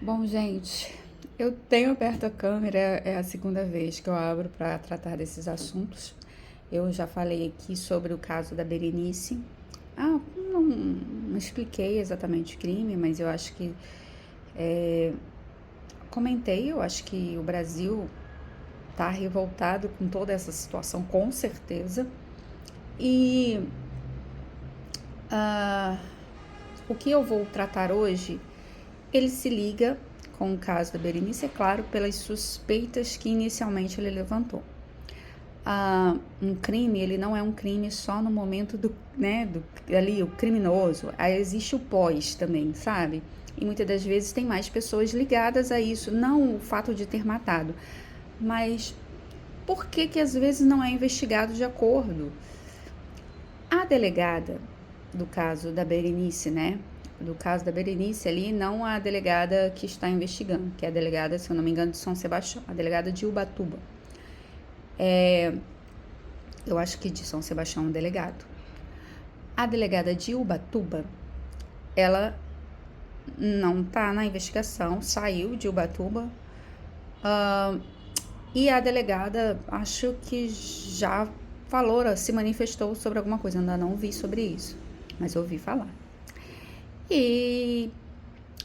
Bom, gente, eu tenho aberto a câmera, é a segunda vez que eu abro para tratar desses assuntos. Eu já falei aqui sobre o caso da Berenice. Não expliquei exatamente o crime, mas eu acho que comentei. Eu acho que o Brasil está revoltado com toda essa situação, com certeza. E o que eu vou tratar hoje, ele se liga com o caso da Berenice, é claro, pelas suspeitas que inicialmente ele levantou. Um crime, ele não é um crime só no momento ali, o criminoso. Aí existe o pós também, sabe? E muitas das vezes tem mais pessoas ligadas a isso, não o fato de ter matado, mas por que que às vezes não é investigado de acordo? A delegada do caso da Berenice, né? Do caso da Berenice ali, não a delegada que está investigando, que é a delegada, se eu não me engano, de São Sebastião, a delegada de Ubatuba. Eu acho que de São Sebastião é um delegado. A delegada de Ubatuba, ela não tá na investigação, saiu de Ubatuba. E a delegada, acho que já falou, se manifestou sobre alguma coisa. Ainda não vi sobre isso, mas ouvi falar. E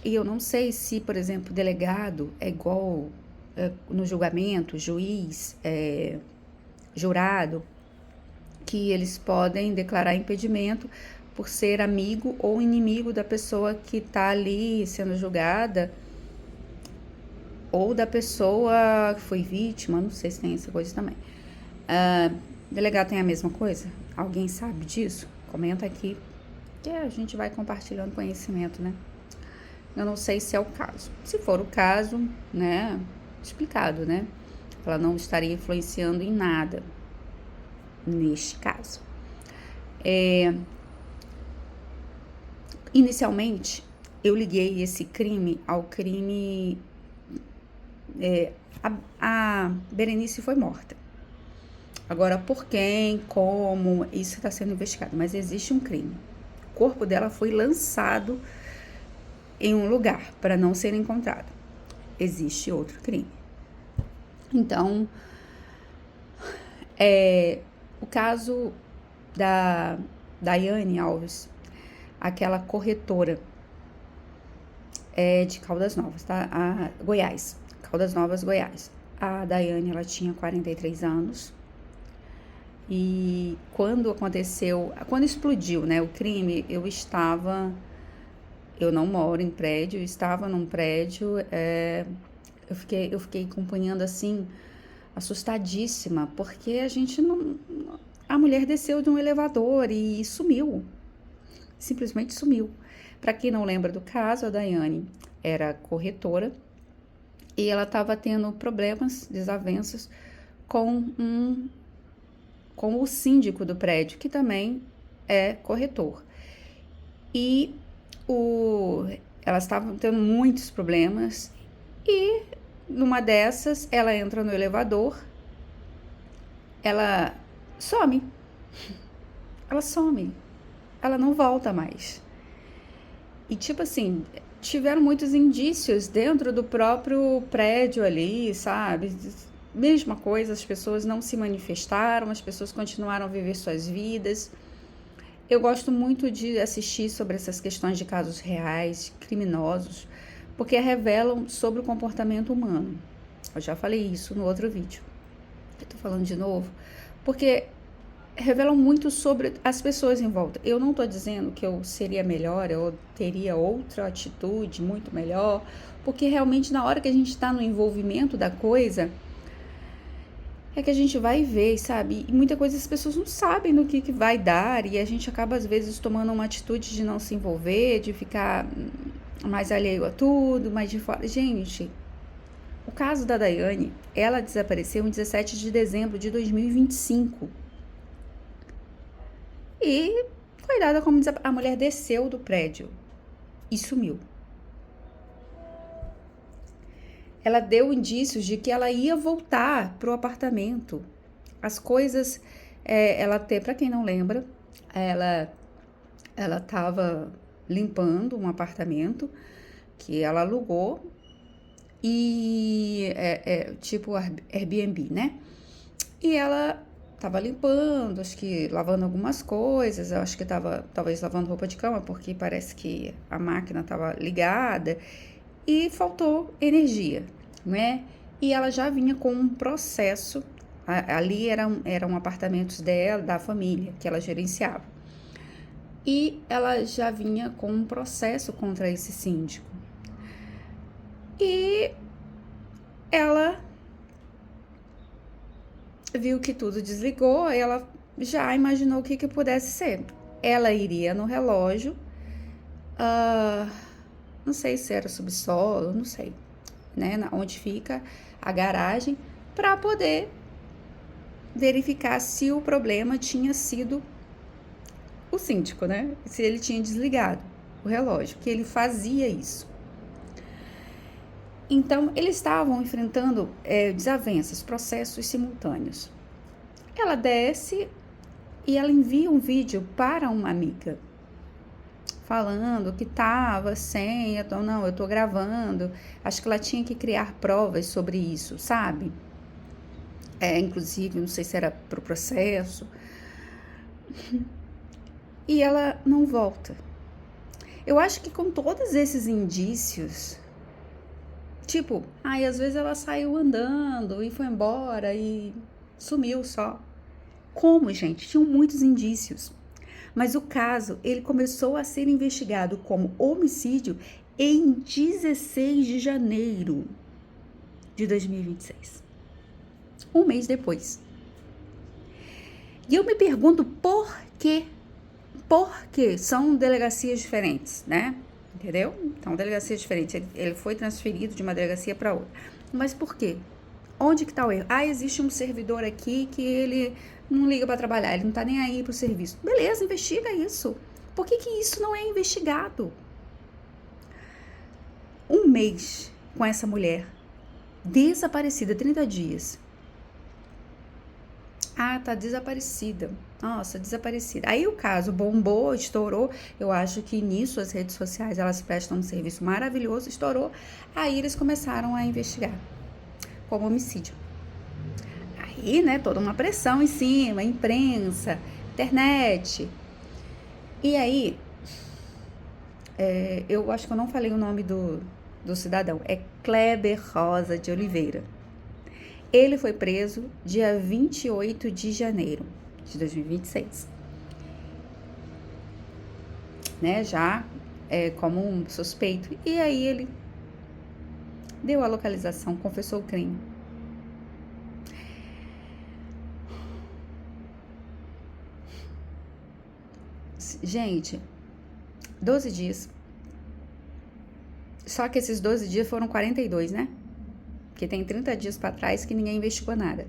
eu não sei se, por exemplo, delegado é igual no julgamento, juiz, jurado, que eles podem declarar impedimento por ser amigo ou inimigo da pessoa que está ali sendo julgada, ou da pessoa que foi vítima, não sei se tem essa coisa também. Delegado tem a mesma coisa? Alguém sabe disso? Comenta aqui, que a gente vai compartilhando conhecimento, né? Eu não sei se é o caso. Se for o caso, né, explicado, né? Ela não estaria influenciando em nada neste caso. Inicialmente, eu liguei esse crime ao crime. A Berenice foi morta. Agora, por quem, como, isso está sendo investigado, mas existe um crime. O corpo dela foi lançado em um lugar para não ser encontrado. Existe outro crime. Então, o caso da Daiane Alves, aquela corretora de Caldas Novas, tá? Goiás, Caldas Novas, Goiás. A Daiane, ela tinha 43 anos. E quando explodiu, né, o crime, eu não moro em prédio, eu estava num prédio, eu fiquei acompanhando assim, assustadíssima, porque a mulher desceu de um elevador e sumiu, simplesmente sumiu. Para quem não lembra do caso, a Daiane era corretora e ela estava tendo problemas, desavenças com o síndico do prédio, que também é corretor. E elas estavam tendo muitos problemas e numa dessas ela entra no elevador, ela some, ela some, ela não volta mais. E tipo assim, tiveram muitos indícios dentro do próprio prédio ali, sabe? Mesma coisa, as pessoas não se manifestaram, as pessoas continuaram a viver suas vidas. Eu gosto muito de assistir sobre essas questões de casos reais, criminosos, porque revelam sobre o comportamento humano. Eu já falei isso no outro vídeo. Eu tô falando de novo, porque revelam muito sobre as pessoas em volta. Eu não tô dizendo que eu seria melhor, eu teria outra atitude muito melhor, porque realmente na hora que a gente está no envolvimento da coisa, é que a gente vai ver, sabe? E muita coisa as pessoas não sabem do que vai dar e a gente acaba às vezes tomando uma atitude de não se envolver, de ficar mais alheio a tudo, mais de fora. Gente, o caso da Daiane, ela desapareceu em 17 de dezembro de 2025. E foi dada como a mulher desceu do prédio e sumiu. Ela deu indícios de que ela ia voltar pro apartamento. As coisas, para quem não lembra, ela estava limpando um apartamento que ela alugou e tipo Airbnb, né? E ela tava limpando, acho que lavando algumas coisas, eu acho que tava talvez lavando roupa de cama, porque parece que a máquina tava ligada e faltou energia, né? E ela já vinha com um processo, ali eram apartamentos dela, da família, que ela gerenciava. E ela já vinha com um processo contra esse síndico. E ela viu que tudo desligou, ela já imaginou o que pudesse ser. Ela iria no relógio, ah, não sei se era subsolo, não sei, né, onde fica a garagem, para poder verificar se o problema tinha sido o síndico, né? Se ele tinha desligado o relógio, que ele fazia isso. Então, eles estavam enfrentando desavenças, processos simultâneos. Ela desce e ela envia um vídeo para uma amiga, falando que estava sem, então, não, eu tô gravando. Acho que ela tinha que criar provas sobre isso, sabe? Inclusive, não sei se era pro processo. E ela não volta. Eu acho que com todos esses indícios, tipo, às vezes ela saiu andando e foi embora e sumiu só. Como, gente? Tinham muitos indícios. Mas o caso, ele começou a ser investigado como homicídio em 16 de janeiro de 2026. Um mês depois. E eu me pergunto por quê? Porque são delegacias diferentes, né? Entendeu? Então, delegacias diferentes. Ele foi transferido de uma delegacia para outra. Mas por quê? Onde que tá o erro? Existe um servidor aqui que ele não liga para trabalhar, ele não tá nem aí pro serviço. Beleza, investiga isso. Por que isso não é investigado? Um mês com essa mulher desaparecida, 30 dias. Tá desaparecida. Nossa, desaparecida. Aí o caso bombou, estourou. Eu acho que nisso as redes sociais, elas prestam um serviço maravilhoso, estourou. Aí eles começaram a investigar como homicídio. Aí, né, toda uma pressão em cima, imprensa, internet. E aí, eu acho que eu não falei o nome do cidadão. É Kleber Rosa de Oliveira. Ele foi preso dia 28 de janeiro de 2026. Né, já como um suspeito. E aí ele deu a localização, confessou o crime. Gente, 12 dias. Só que esses 12 dias foram 42, né? Porque tem 30 dias para trás que ninguém investigou nada.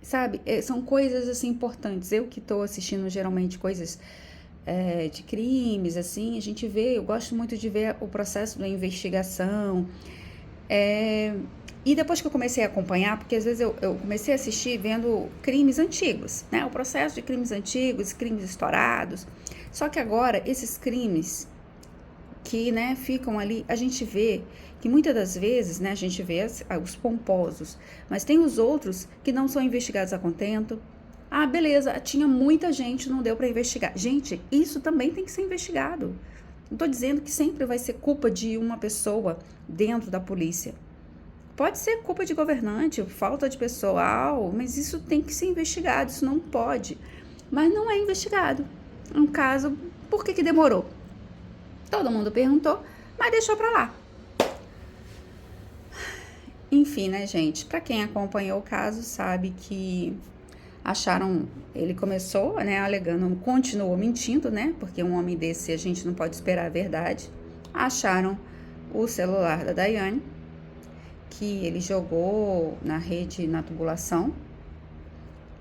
Sabe? São coisas, assim, importantes. Eu que tô assistindo, geralmente, coisas de crimes, assim, a gente vê, eu gosto muito de ver o processo da investigação. E depois que eu comecei a acompanhar, porque às vezes eu comecei a assistir vendo crimes antigos, né? O processo de crimes antigos, crimes estourados. Só que agora, esses crimes que, né, ficam ali, a gente vê que muitas das vezes, né, a gente vê os pomposos, mas tem os outros que não são investigados a contento. Beleza, tinha muita gente, não deu para investigar. Gente, isso também tem que ser investigado. Não tô dizendo que sempre vai ser culpa de uma pessoa dentro da polícia. Pode ser culpa de governante, falta de pessoal, mas isso tem que ser investigado, isso não pode. Mas não é investigado. Um caso, por que demorou? Todo mundo perguntou, mas deixou pra lá. Enfim, né, gente? Pra quem acompanhou o caso, sabe que acharam, ele começou, né, alegando, continuou mentindo, né, porque um homem desse a gente não pode esperar a verdade. Acharam o celular da Daiane, que ele jogou na rede, na tubulação.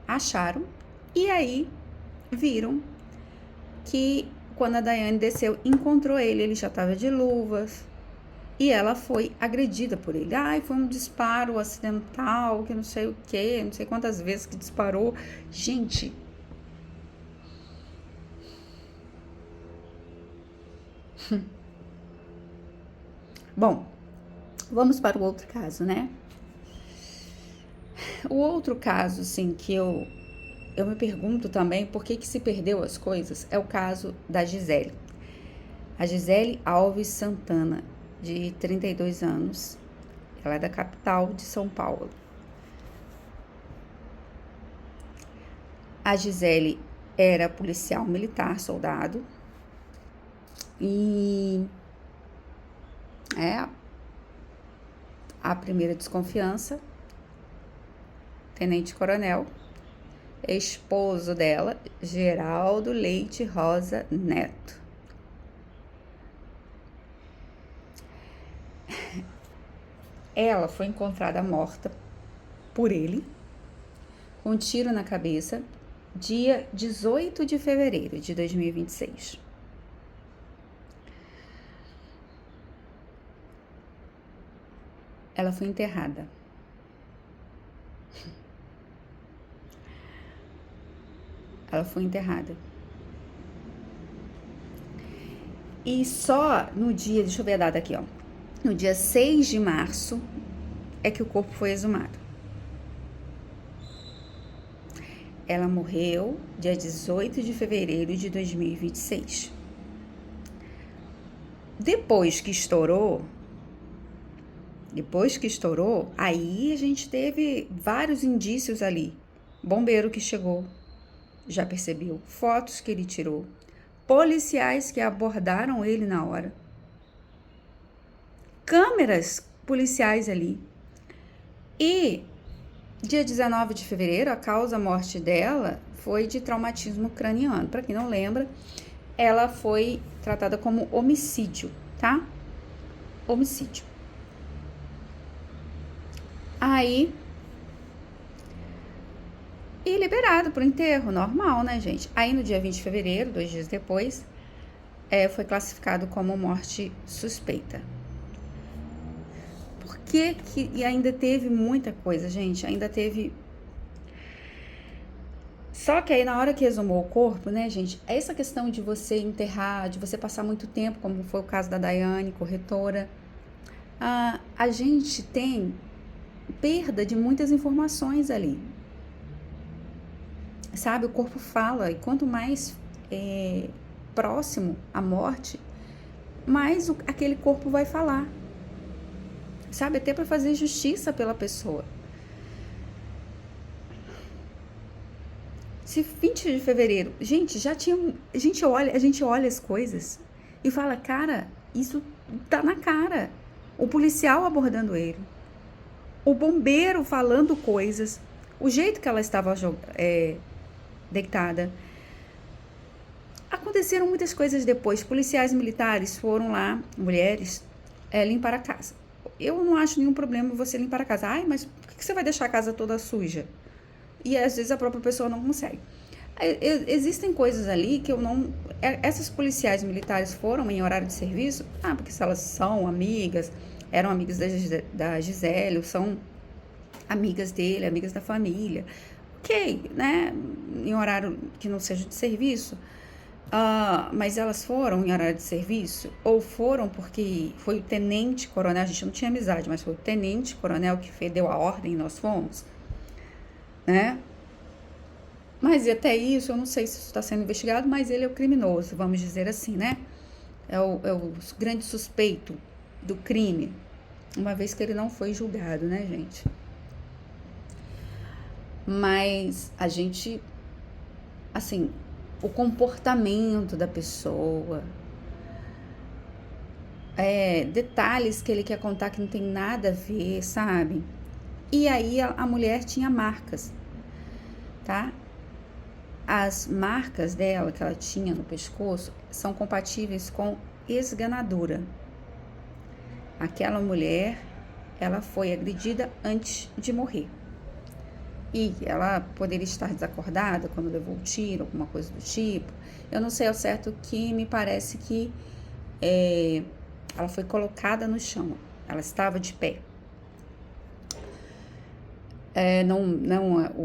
Acharam, e aí viram que quando a Daiane desceu, encontrou ele já estava de luvas, e ela foi agredida por ele. Foi um disparo acidental, que não sei o que, não sei quantas vezes que disparou. Gente, Bom, vamos para o outro caso, né? O outro caso, assim, que eu me pergunto também por que se perdeu as coisas, é o caso da Gisele. A Gisele Alves Santana, de 32 anos. Ela é da capital de São Paulo. A Gisele era policial militar, soldado. E a primeira desconfiança, tenente-coronel, esposo dela, Geraldo Leite Rosa Neto. Ela foi encontrada morta por ele, com um tiro na cabeça, dia 18 de fevereiro de 2026. Ela foi enterrada. Ela foi enterrada. E só no dia, deixa eu ver a data aqui, ó. No dia 6 de março é que o corpo foi exumado. Ela morreu dia 18 de fevereiro de 2026. Depois que estourou, aí a gente teve vários indícios ali. Bombeiro que chegou, já percebeu. Fotos que ele tirou. Policiais que abordaram ele na hora. Câmeras policiais ali. E dia 19 de fevereiro, a causa-morte dela foi de traumatismo craniano. Para quem não lembra, ela foi tratada como homicídio, tá? Homicídio. Aí, e liberado pro enterro, normal, né, gente? Aí no dia 20 de fevereiro, 2 dias depois, foi classificado como morte suspeita. Por que e ainda teve muita coisa, gente? Ainda teve... Só que aí na hora que exumou o corpo, né, gente, essa questão de você enterrar, de você passar muito tempo, como foi o caso da Daiane, corretora, a gente tem perda de muitas informações ali. Sabe, o corpo fala, e quanto mais próximo à morte, mais aquele corpo vai falar. Sabe, até para fazer justiça pela pessoa. Se 20 de fevereiro, gente, já tinha, a gente olha as coisas e fala, cara, isso tá na cara. O policial abordando ele, o bombeiro falando coisas, o jeito que ela estava deitada. Aconteceram muitas coisas depois. Policiais militares foram lá, mulheres, limpar a casa. Eu não acho nenhum problema você limpar a casa. Ai, mas por que você vai deixar a casa toda suja? E às vezes a própria pessoa não consegue. Existem coisas ali que eu não... Essas policiais militares foram em horário de serviço? Porque se elas são amigas, eram amigas da Gisele, são amigas dele, amigas da família. Ok, né? Em horário que não seja de serviço. Mas elas foram em horário de serviço? Ou foram porque foi o tenente-coronel, a gente não tinha amizade, mas foi o tenente-coronel que deu a ordem e nós fomos? Né? Mas e até isso, eu não sei se isso está sendo investigado, mas ele é o criminoso, vamos dizer assim, né? É o grande suspeito do crime, uma vez que ele não foi julgado, né, gente? Mas a gente, assim, o comportamento da pessoa, detalhes que ele quer contar que não tem nada a ver, sabe? E aí a mulher tinha marcas, tá? As marcas dela que ela tinha no pescoço são compatíveis com esganadura. Aquela mulher, ela foi agredida antes de morrer. E ela poderia estar desacordada quando levou o tiro, alguma coisa do tipo. Eu não sei ao certo, que me parece que ela foi colocada no chão. Ela estava de pé.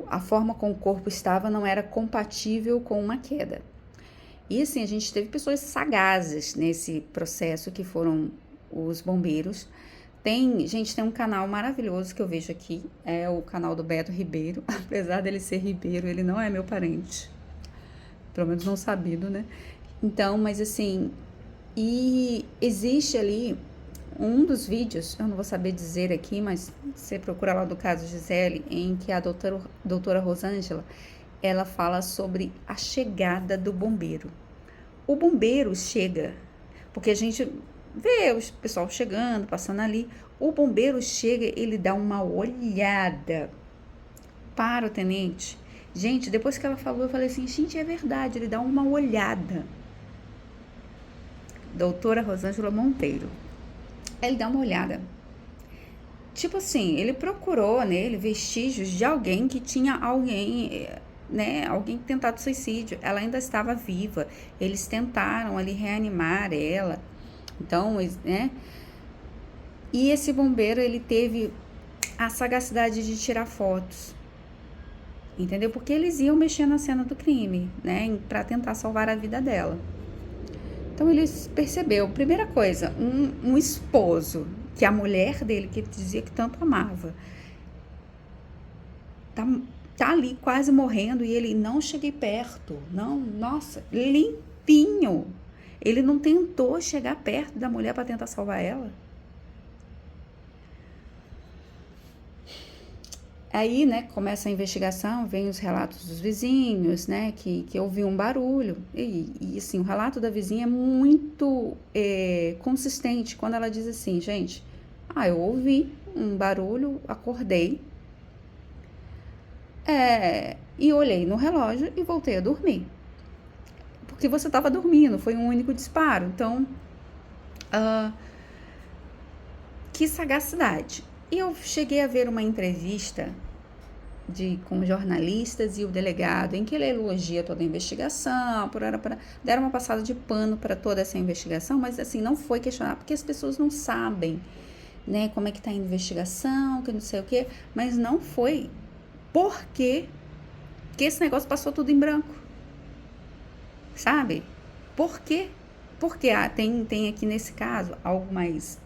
A forma como o corpo estava não era compatível com uma queda. E assim, a gente teve pessoas sagazes nesse processo que foram os bombeiros. Gente, tem um canal maravilhoso que eu vejo aqui, é o canal do Beto Ribeiro. Apesar dele ser Ribeiro, ele não é meu parente. Pelo menos não sabido, né? Então, mas assim, e existe ali um dos vídeos, eu não vou saber dizer aqui, mas você procura lá do caso Gisele, em que a doutora Rosângela, ela fala sobre a chegada do bombeiro. O bombeiro chega, porque a gente vê o pessoal chegando, passando ali. O bombeiro chega, ele dá uma olhada para o tenente. Gente, depois que ela falou, eu falei assim, gente, é verdade, ele dá uma olhada. Doutora Rosângela Monteiro. Ele dá uma olhada. Tipo assim, ele procurou nele vestígios de alguém que tinha alguém tentado suicídio. Ela ainda estava viva. Eles tentaram ali reanimar ela. Então, né? E esse bombeiro, ele teve a sagacidade de tirar fotos. Entendeu? Porque eles iam mexer na cena do crime, né? Para tentar salvar a vida dela. Então, ele percebeu, primeira coisa, um esposo, que a mulher dele, que dizia que tanto amava, tá ali quase morrendo e ele não cheguei perto. Não, nossa, limpinho. Ele não tentou chegar perto da mulher para tentar salvar ela. Aí, né, começa a investigação, vem os relatos dos vizinhos, né, que ouviu um barulho. E assim, o relato da vizinha é muito consistente quando ela diz assim, gente, eu ouvi um barulho, acordei, e olhei no relógio e voltei a dormir. Porque você estava dormindo, foi um único disparo. Então, que sagacidade. E eu cheguei a ver uma entrevista com jornalistas e o delegado, em que ele elogia toda a investigação, deram uma passada de pano para toda essa investigação, mas assim, não foi questionado, porque as pessoas não sabem, né, como é que está a investigação, que não sei o quê, mas não foi porque que esse negócio passou tudo em branco, sabe? Por quê? Porque tem aqui nesse caso algo mais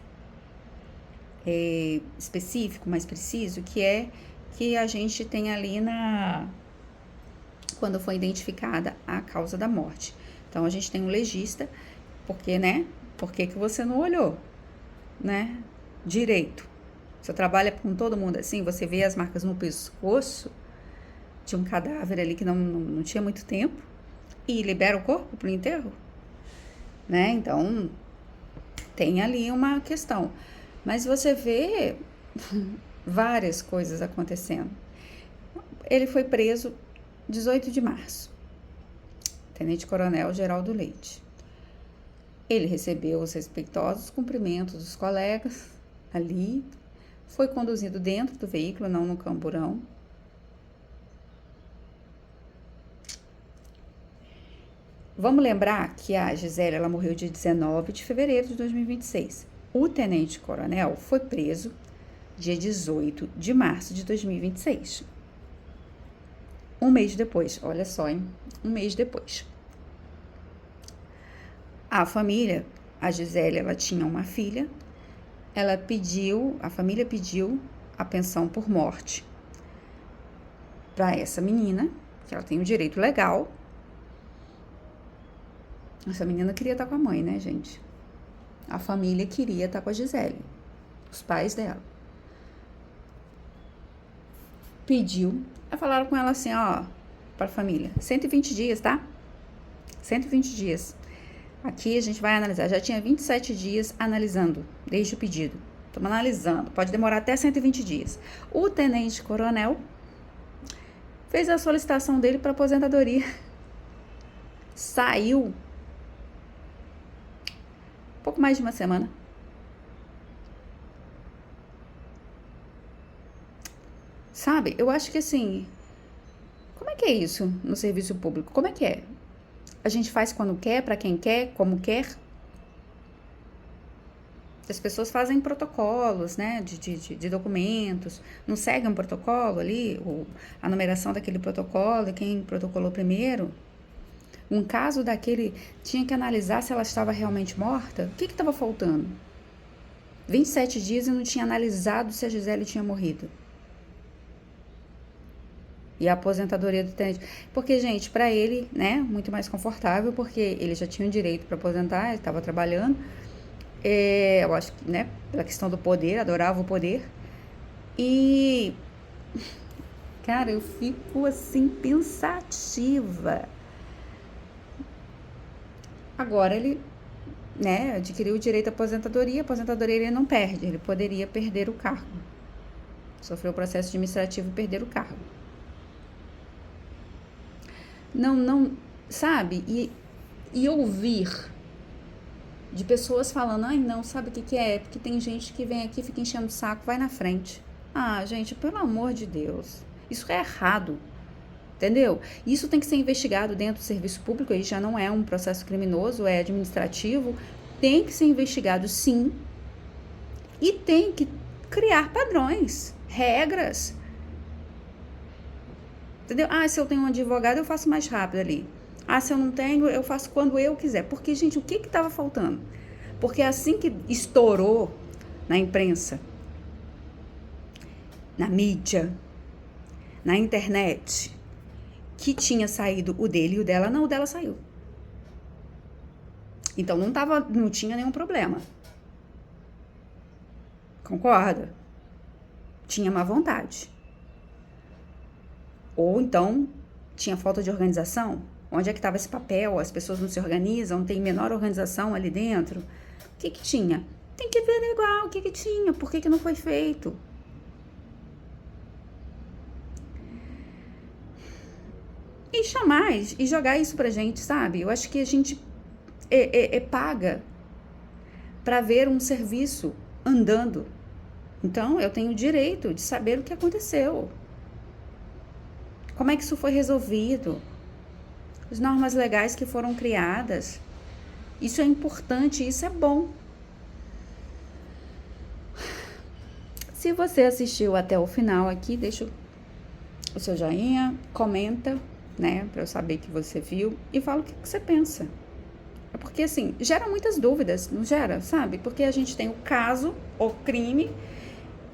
específico, mais preciso, que é que a gente tem ali quando foi identificada a causa da morte. Então, a gente tem um legista, porque, né? Por que você não olhou, né? Direito. Você trabalha com todo mundo assim, você vê as marcas no pescoço de um cadáver ali que não tinha muito tempo e libera o corpo para o enterro, né? Então, tem ali uma questão. Mas você vê várias coisas acontecendo. Ele foi preso 18 de março. Tenente Coronel Geraldo Leite. Ele recebeu os respeitosos cumprimentos dos colegas ali. Foi conduzido dentro do veículo, não no camburão. Vamos lembrar que a Gisele, ela morreu dia 19 de fevereiro de 2026. O Tenente Coronel foi preso dia 18 de março de 2026. Um mês depois, olha só, hein? Um mês depois. A família, a Gisele, ela tinha uma filha, a família pediu a pensão por morte para essa menina, que ela tem o direito legal. Essa menina queria estar com a mãe, né, gente? A família queria estar com a Gisele, os pais dela. Pediu, falaram com ela assim, para a família, 120 dias, tá? 120 dias. Aqui a gente vai analisar, já tinha 27 dias analisando, desde o pedido. Estamos analisando, pode demorar até 120 dias. O Tenente Coronel fez a solicitação dele para aposentadoria. Saiu pouco mais de uma semana. Sabe, eu acho que assim, como é que é isso no serviço público? Como é que é? A gente faz quando quer, para quem quer, como quer? As pessoas fazem protocolos, né, de documentos, não seguem um protocolo ali, a numeração daquele protocolo, quem protocolou primeiro. Um caso daquele, tinha que analisar se ela estava realmente morta. O que estava faltando? 27 dias e não tinha analisado se a Gisele tinha morrido. E a aposentadoria do tenente. Porque, gente, para ele, né, muito mais confortável, porque ele já tinha o direito para aposentar, ele estava trabalhando. Eu acho que, né, pela questão do poder, adorava o poder. E, cara, eu fico assim, pensativa. Agora ele, né, adquiriu o direito à aposentadoria. A aposentadoria ele não perde, ele poderia perder o cargo. Sofreu o processo administrativo e perder o cargo. Não, sabe? E ouvir de pessoas falando, ai não, sabe o que é? Porque tem gente que vem aqui, fica enchendo o saco, vai na frente. Ah, gente, pelo amor de Deus, isso é errado, entendeu? Isso tem que ser investigado dentro do serviço público, aí já não é um processo criminoso, é administrativo, tem que ser investigado sim, e tem que criar padrões, regras, entendeu? Ah, se eu tenho um advogado, eu faço mais rápido ali. Ah, se eu não tenho, eu faço quando eu quiser. Porque, gente, o que estava faltando? Porque assim que estourou na imprensa, na mídia, na internet, que tinha saído o dele e o dela, não, o dela saiu. Então não tinha nenhum problema. Concorda? Tinha má vontade. Ou então tinha falta de organização. Onde é que estava esse papel? As pessoas não se organizam, tem menor organização ali dentro. O que tinha? Tem que averiguar o que tinha, por que não foi feito. E chamar e jogar isso pra gente, sabe? Eu acho que a gente paga para ver um serviço andando. Então, eu tenho o direito de saber o que aconteceu. Como é que isso foi resolvido? As normas legais que foram criadas. Isso é importante, isso é bom. Se você assistiu até o final aqui, deixa o seu joinha, comenta, né, para eu saber que você viu e fala o que você pensa. É porque, assim, gera muitas dúvidas, não gera, sabe? Porque a gente tem o caso, o crime,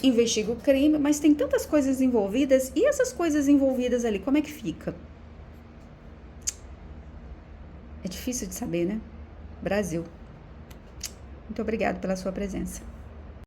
investiga o crime, mas tem tantas coisas envolvidas, e essas coisas envolvidas ali, como é que fica? É difícil de saber, né? Brasil. Muito obrigada pela sua presença.